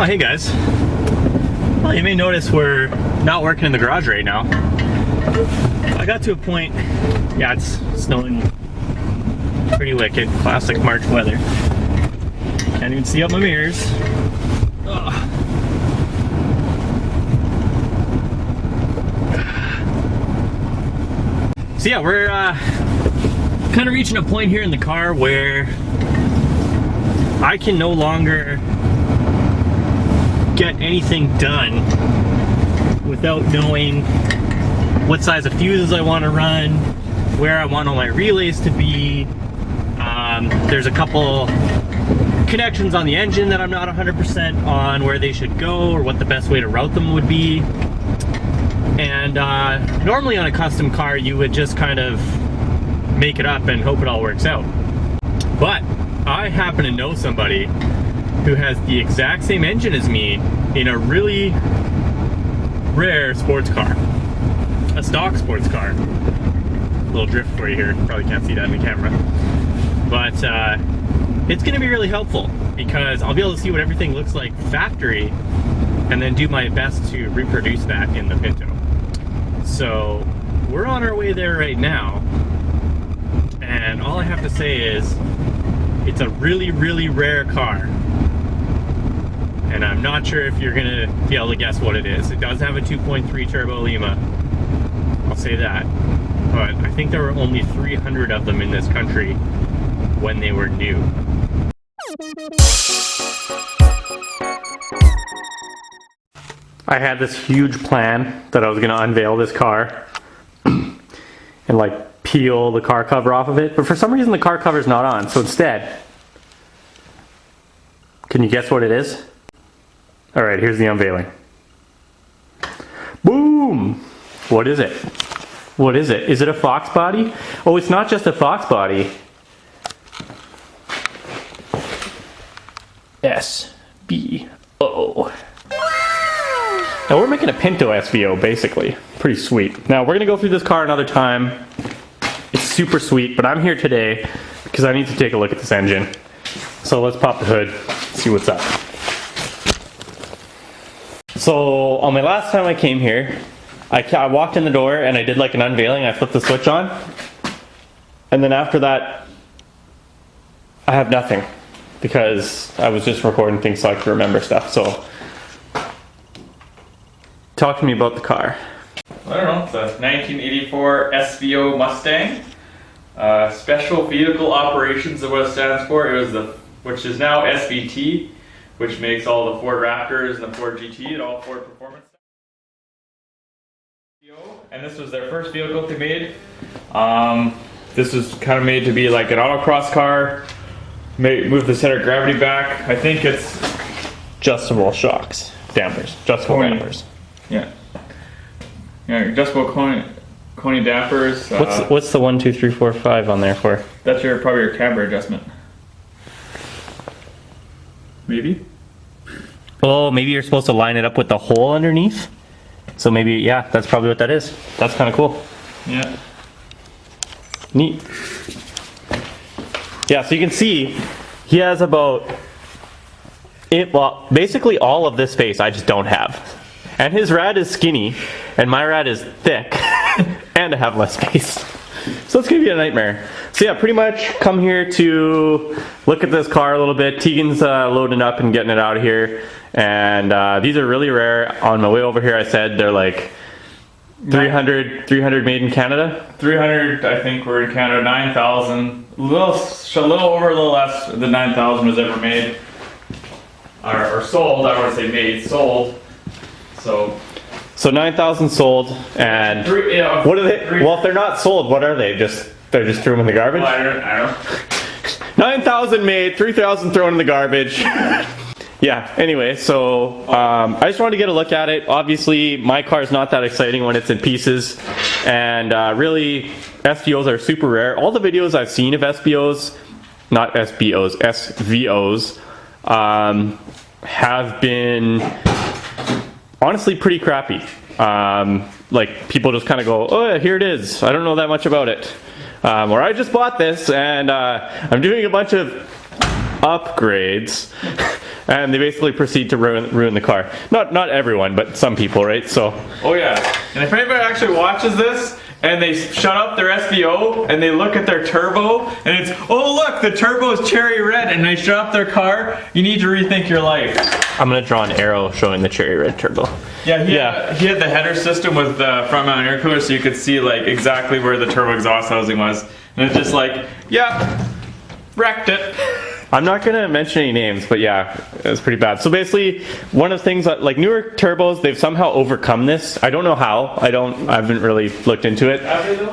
Oh, hey guys. Well, you may notice we're not working in the garage right now. I got to a point, yeah, it's snowing pretty wicked, classic March weather. Can't even see out my mirrors. Ugh. So yeah, we're kind of reaching a point here in the car where I can no longer get anything done without knowing what size of fuses I want to run, where I want all my relays to be. There's a couple connections on the engine that I'm not 100% on where they should go or what the best way to route them would be. And normally on a custom car you would just kind of make it up and hope it all works out. But I happen to know somebody who has the exact same engine as me in a really rare sports car. A stock sports car. A little drift for you here, probably can't see that in the camera. But it's gonna be really helpful because I'll be able to see what everything looks like factory and then do my best to reproduce that in the Pinto. So we're on our way there right now, and all I have to say is it's a really, really rare car. And I'm not sure if you're gonna be able to guess what it is. It does have a 2.3 turbo Lima, I'll say that. But I think there were only 300 of them in this country when they were new. I had this huge plan that I was gonna unveil this car and like peel the car cover off of it, but for some reason the car cover's not on, so instead, can you guess what it is? All right, here's the unveiling. Boom! What is it? What is it? Is it a Fox body? Oh, it's not just a Fox body. SBO. Now we're making a Pinto SVO, basically. Pretty sweet. Now we're gonna go through this car another time. It's super sweet, but I'm here today because I need to take a look at this engine. So let's pop the hood, see what's up. So on my last time I came here, I walked in the door and I did like an unveiling. I flipped the switch on, and then after that, I have nothing because I was just recording things so I could remember stuff. So talk to me about the car. I don't know, it's a 1984 SVO Mustang. Special Vehicle Operations is what it stands for. It was which is now SVT, which makes all the Ford Raptors and the Ford GT and all Ford Performance. And this was their first vehicle they made. This was kind of made to be like an autocross car. Move the center of gravity back. I think it's Adjustable shocks, dampers, adjustable dampers. Yeah, adjustable Coney dampers. What's the 1, 2, 3, 4, 5 on there for? That's probably your camber adjustment. Maybe. Oh, maybe you're supposed to line it up with the hole underneath. So maybe, yeah, that's probably what that is. That's kind of cool. Yeah. Neat. Yeah, so you can see he has about well, basically all of this space I just don't have. And his rad is skinny, and my rad is thick, and I have less space. So it's gonna be a nightmare. So yeah, pretty much come here to look at this car a little bit. Tegan's loading up and getting it out of here. And these are really rare. On my way over here I said they're like 300 made in Canada? 300, I think we're in Canada. 9,000, a little over, a little less than 9,000 was ever made. Or sold, I don't want to say made, sold. So 9,000 sold, and what are they? Well, if they're not sold, what are they? They're just threw them in the garbage? Well, I don't know. 9,000 made, 3,000 thrown in the garbage. Yeah, anyway, so I just wanted to get a look at it. Obviously, my car is not that exciting when it's in pieces, and really, SVOs are super rare. All the videos I've seen of SVOs, not SBOs, SVOs, have been honestly pretty crappy. Like, people just kind of go, oh, here it is. I don't know that much about it. Or I just bought this, and I'm doing a bunch of upgrades. and they basically proceed to ruin the car. Not everyone, but some people, right? So. Oh yeah, and if anybody actually watches this and they shut up their SVO and they look at their turbo and it's, oh look, the turbo is cherry red, and they shut up their car, you need to rethink your life. I'm gonna draw an arrow showing the cherry red turbo. Yeah, he had the header system with the front mount air cooler, so you could see like exactly where the turbo exhaust housing was, and it's just like, yeah, wrecked it. I'm not gonna mention any names, but yeah, it was pretty bad. So basically, one of the things that, like, newer turbos, they've somehow overcome this. I don't know how. I haven't really looked into it.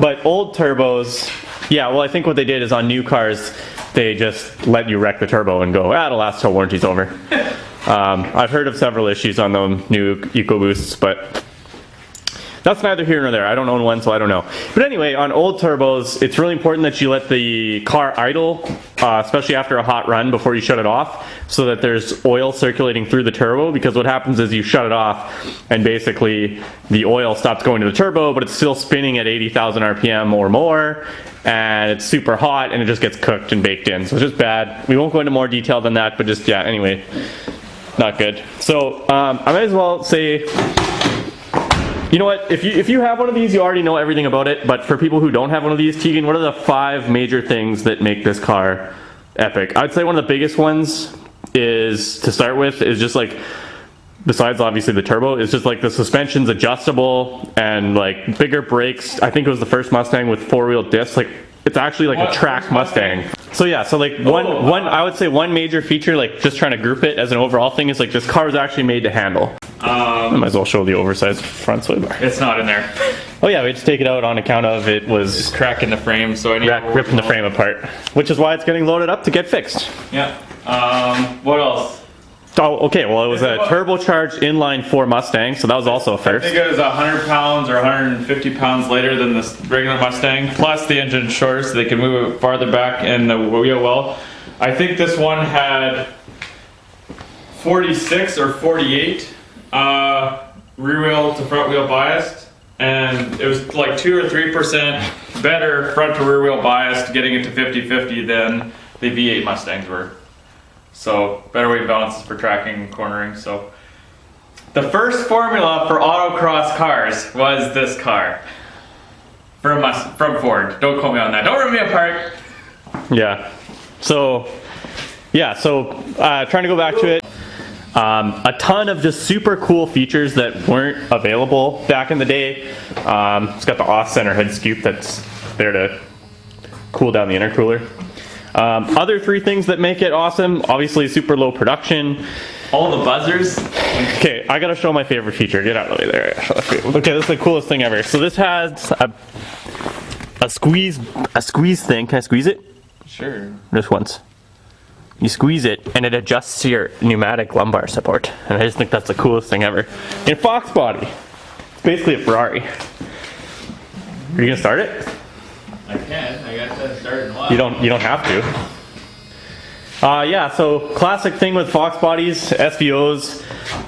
But old turbos, yeah, well, I think what they did is on new cars, they just let you wreck the turbo and go, it'll last till warranty's over. I've heard of several issues on the new EcoBoosts, but that's neither here nor there. I don't own one, so I don't know. But anyway, on old turbos, it's really important that you let the car idle, especially after a hot run, before you shut it off, so that there's oil circulating through the turbo, because what happens is you shut it off, and basically the oil stops going to the turbo, but it's still spinning at 80,000 RPM or more, and it's super hot, and it just gets cooked and baked in. So it's just bad. We won't go into more detail than that, but just, yeah, anyway, not good. So I might as well say, you know what, if you have one of these, you already know everything about it, but for people who don't have one of these, Tegan, what are the 5 major things that make this car epic? I'd say one of the biggest ones is, to start with, is just like, besides obviously the turbo, is just like the suspension's adjustable and like bigger brakes. I think it was the first Mustang with 4-wheel discs. Like, it's actually like a track Mustang. So yeah, so like I would say one major feature, like just trying to group it as an overall thing, is like this car was actually made to handle. I might as well show the oversized front sway bar. It's not in there. Oh yeah, we had to take it out on account of it was cracking the frame, so I need ripping the frame apart, which is why it's getting loaded up to get fixed. Yeah. What else? Oh, okay. Well, it was a turbocharged inline-4 Mustang, so that was also a first. I think it was 100 pounds or 150 pounds lighter than this regular Mustang. Plus, the engine shorter, so they can move it farther back in the wheel well. I think this one had 46 or 48 rear wheel to front wheel biased, and it was like 2 or 3% better front to rear wheel biased, getting it to 50-50 than the V8 Mustangs were. So better weight balances for tracking and cornering. So the first formula for autocross cars was this car from Ford. Don't quote me on that. Don't rip me apart. Yeah. So yeah. So trying to go back to it. A ton of just super cool features that weren't available back in the day. It's got the off-center hood scoop that's there to cool down the intercooler. Other 3 things that make it awesome, obviously super low production. All the buzzers. Okay, I gotta show my favorite feature. Get out of the way there. Okay, this is the coolest thing ever. So this has a squeeze thing. Can I squeeze it? Sure. Just once. You squeeze it and it adjusts to your pneumatic lumbar support. And I just think that's the coolest thing ever. In Fox body. It's basically a Ferrari. Are you gonna start it? I can. I got to start in a while. You don't have to. Yeah, so classic thing with Fox bodies, SVOs,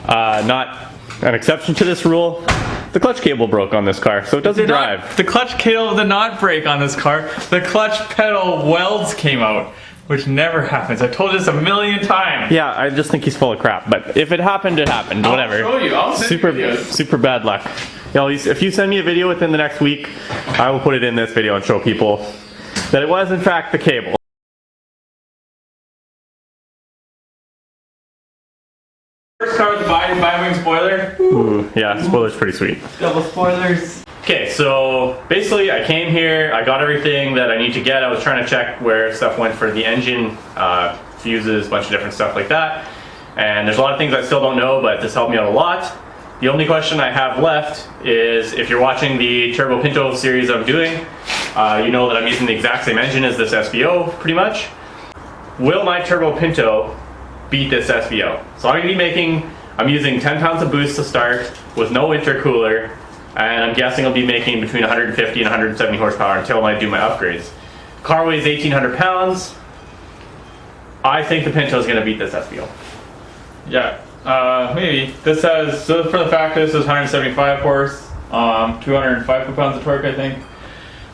not an exception to this rule. The clutch cable broke on this car, so it doesn't drive. The clutch cable did not break on this car. The clutch pedal welds came out, which never happens. I've told you this a million times. Yeah, I just think he's full of crap. But if it happened, it happened. Whatever. I'll show you. I'll send you videos. Super bad luck. You know, if you send me a video within the next week, I will put it in this video and show people that it was in fact the cable. First car with the bi-wing spoiler. Ooh, yeah, spoiler's pretty sweet. Double spoilers. Okay, so basically I came here, I got everything that I need to get. I was trying to check where stuff went for the engine, fuses, a bunch of different stuff like that. And there's a lot of things I still don't know, but this helped me out a lot. The only question I have left is, if you're watching the Turbo Pinto series I'm doing, you know that I'm using the exact same engine as this SVO, pretty much. Will my Turbo Pinto beat this SVO? So I'm using 10 pounds of boost to start with no intercooler, and I'm guessing I'll be making between 150 and 170 horsepower until I do my upgrades. Car weighs 1,800 pounds. I think the Pinto is going to beat this SVO. Yeah. Maybe. This has, so for the fact this is 175 horse, 205 foot-pounds of torque, I think.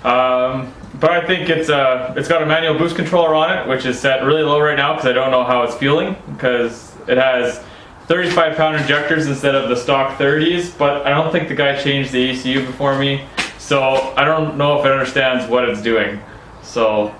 But I think it's got a manual boost controller on it, which is set really low right now because I don't know how it's fueling, because It has 35-pound injectors instead of the stock 30s, but I don't think the guy changed the ECU before me, so I don't know if it understands what it's doing. So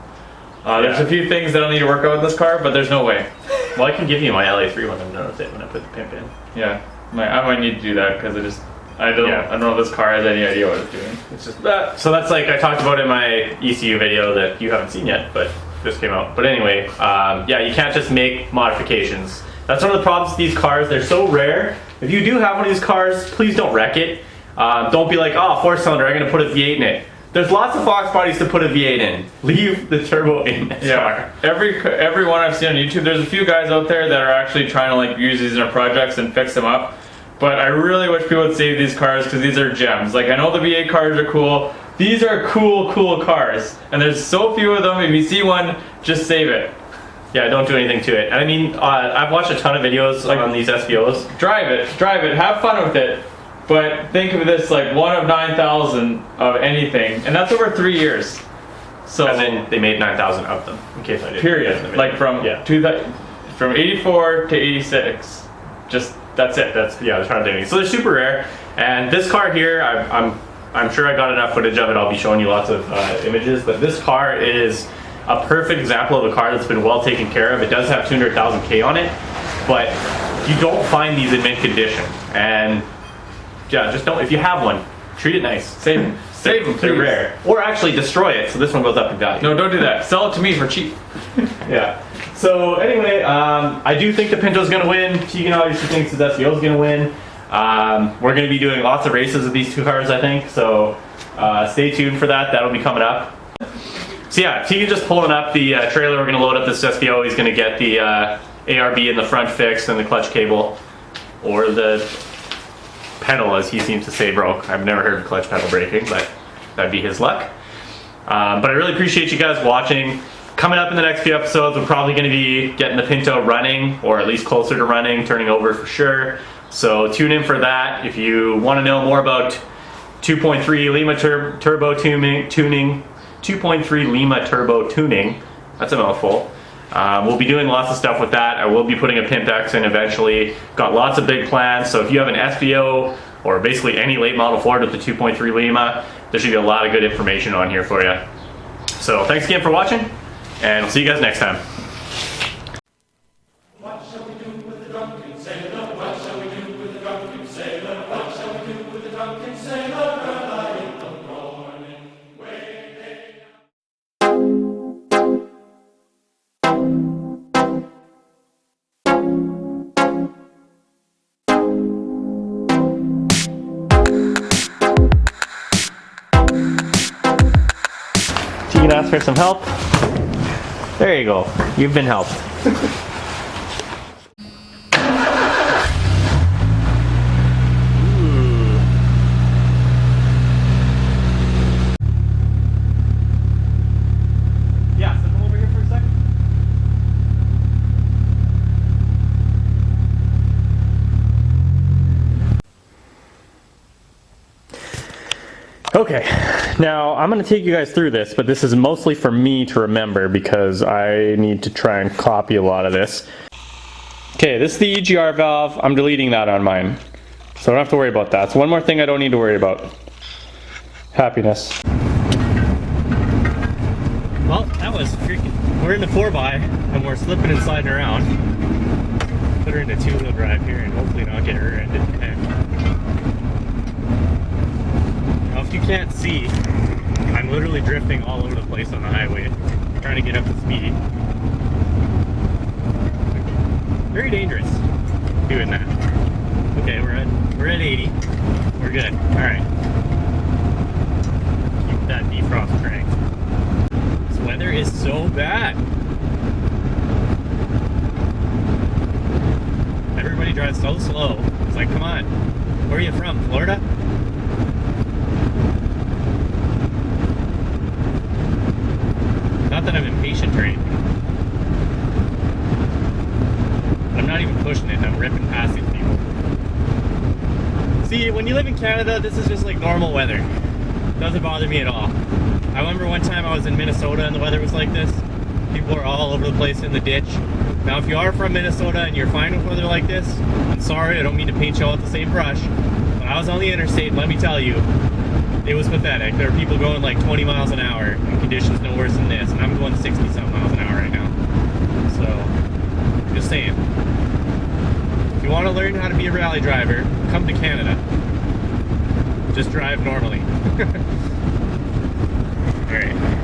there's a few things that I'll need to work out with this car, but there's no way. Well, I can give you my LA3 when I'm done with it when I put the pimp in. Yeah, I might need to do that because I don't know if this car has any idea what it's doing. It's just that. So that's like I talked about in my ECU video that you haven't seen yet, but just came out. But anyway, yeah, you can't just make modifications. That's one of the problems with these cars. They're so rare. If you do have one of these cars, please don't wreck it. Don't be like, oh, 4-cylinder, I'm gonna put a V8 in it. There's lots of Fox bodies to put a V8 in. Leave the turbo in this car. Every one I've seen on YouTube, there's a few guys out there that are actually trying to like use these in their projects and fix them up. But I really wish people would save these cars because these are gems. Like, I know the V8 cars are cool. These are cool cars. And there's so few of them. If you see one, just save it. Yeah, don't do anything to it. And I mean, I've watched a ton of videos on these SVOs. Drive it, have fun with it. But think of this like 1 of 9,000 of anything. And that's over 3 years. So and then they made 9,000 of them, in case I didn't. Period. Like from 84 to 86. Just that's it. They're trying to do it. So they're super rare. And this car here, I'm sure I got enough footage of it. I'll be showing you lots of images. But this car is a perfect example of a car that's been well taken care of. It does have 200,000 K on it, but you don't find these in mint condition. And yeah, just don't. If you have one, treat it nice. Save them. They're rare. Or actually destroy it, so this one goes up in value. No, don't do that. Sell it to me for cheap. Yeah. So anyway, I do think the Pinto's going to win. Tegan obviously thinks the SVO's going to win. We're going to be doing lots of races with these two cars, I think. So stay tuned for that. That'll be coming up. So yeah, Tegan just pulling up the trailer. We're going to load up this SVO. He's going to get the ARB in the front fixed and the clutch cable, or the pedal, as he seems to say, broke. I've never heard of clutch pedal breaking, but that'd be his luck. But I really appreciate you guys watching. Coming up in the next few episodes, we're probably going to be getting the Pinto running, or at least closer to running, turning over for sure. So tune in for that. If you want to know more about 2.3 Lima turbo tuning, 2.3 Lima turbo tuning, that's a mouthful. We'll be doing lots of stuff with that. I will be putting a Pimp X in eventually. Got lots of big plans, so if you have an SVO or basically any late model Ford with the 2.3 Lima, there should be a lot of good information on here for you. So thanks again for watching, and we'll see you guys next time. What shall we do with the drunken sailor? What shall we do with the drunken sailor? What shall we do with the drunken sailor? Early in the morning, way Tegan asked for some help. There you go. You've been helped. Yeah, so come over here for a second. Okay, now I'm going to take you guys through this, but this is mostly for me to remember because I need to try and copy a lot of this. Okay, this is the EGR valve. I'm deleting that on mine, so I don't have to worry about that. So one more thing I don't need to worry about. Happiness. Well, that was freaking... We're in the 4x, and we're slipping and sliding around. Put her into two-wheel drive here and hopefully not get rear-ended. If you can't see, I'm literally drifting all over the place on the highway, trying to get up to speed. Very dangerous doing that. Okay, we're at 80. We're good. All right. Keep that defrost crank. This weather is so bad. Everybody drives so slow. It's like, come on. Where are you from? Florida? Not that I'm impatient or anything. I'm not even pushing it, I'm ripping past these people. See, when you live in Canada, this is just like normal weather. It doesn't bother me at all. I remember one time I was in Minnesota and the weather was like this. People were all over the place in the ditch. Now, if you are from Minnesota and you're fine with weather like this, I'm sorry, I don't mean to paint you all with the same brush. When I was on the interstate, let me tell you, it was pathetic. There were people going like 20 miles an hour in conditions no worse than this, and I'm going 60-something miles an hour right now. So, just saying. If you want to learn how to be a rally driver, come to Canada. Just drive normally. Alright.